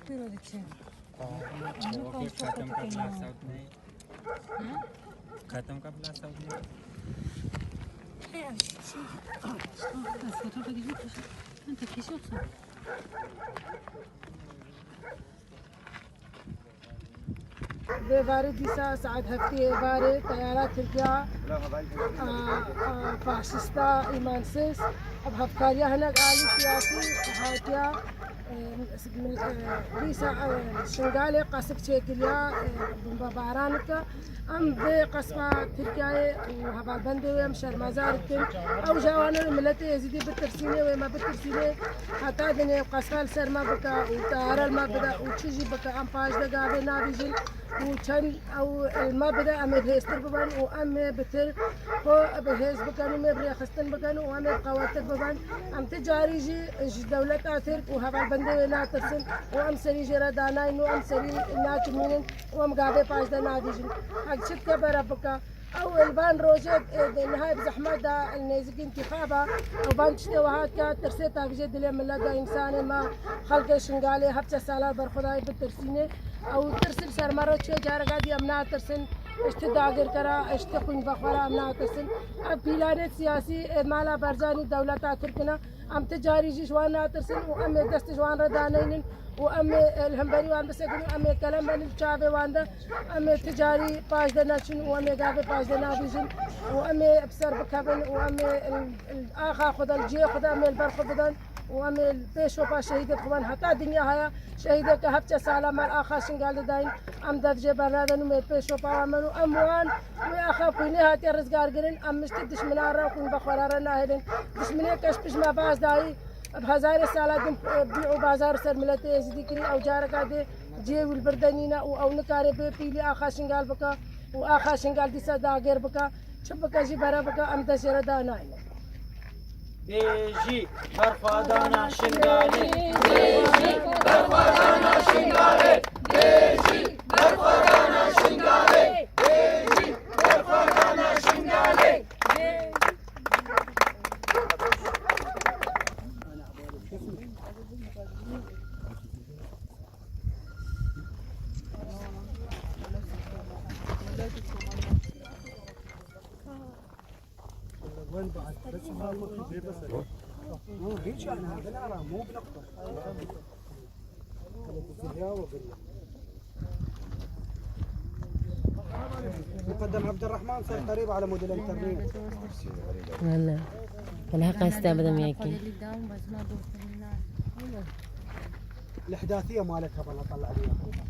Spero di sì. Okay खत्म का blast out नहीं खत्म का ब्लास्ट आउट नहीं انت كيس يوصل ببارد ديسا ساعد هفتي بارد طيارات تركيا فاشستا إيمانسيس بهفكاريا هناك آلي سياسي هاتيا ديسا شنغالي قاسك تشيكليا بمبارانك أم بقسمة تركيا وهبال بندي ومشار مزارتن أو جوانا ملتي يزيدي بالترسيني وما بالترسيني حتى دنيا قسمة سر ما بكا وطيارة ما بدا وتشيجي بكا أم باش دقابي نابيجن وكان او ما بدا ام بهستر ببان وام بتر هو بهز بكان وما بريخستن بكان وام قواتك ببان ام تجاري جي دولة ترك وهذا البندي لا ترسن وام سري جرا داناين وام سري نات مين وام قابي باش دنا ديجن حق شت كبر بكا او البان روجت نهاية بزحمة دا النيزك انتخابة وبان تشتي وهاكا ترسيتها بجد لما لقى انسان ما خلق شنقالي هبتا سالة برخداي بالترسيني او ترسل سر مرة شيء جارقا دي امنا ترسل اشتداغر كرا اشتقن بخورا امنا ترسل اب بلانت سياسي مالا برزاني دولة تركنا ام تجاري جي جوانا ترسل وام دست جوان ردانين وام الهمبري وان بسكن ام كلام من الشعب واندا ام تجاري باش دناشن وام غابي باش دنابيجن وام بسر بكابن وام الاخا خد الجي خد ام البرخدان وام البيشو با شهيدة خوان حتى الدنيا هيا شهيدة كهبتة سالة مال آخا شنقال داين أم دفجة برادن ومي بيشو با وامنو أموان وآخا كوني هاتي رزقار قرن أم مشتد دشمنارا وكون بخورارا ناهدن دشمني كش بش ما باز داي بهزار سالة دم بيعو بازار سر ملتي يزيدي كري أو جارك عدي جي والبردنينا أو نكاري بيلي آخا شنقال بكا وآخا شنقال دي سادا غير بكا شبكا جي برا بكا أم دشير داناين Beji Barfadana Shingale Beji Barfadana Shingale Beji Barfadana Shingale Beji Barfadana Shingale وين بعد بس ما بس مو هيك انا بنعرف مو بنقطه مقدم عبد الرحمن صار قريب على موديل الانترنت هلا الحق استابد مياكي الاحداثيه مالتها بالله طلع لي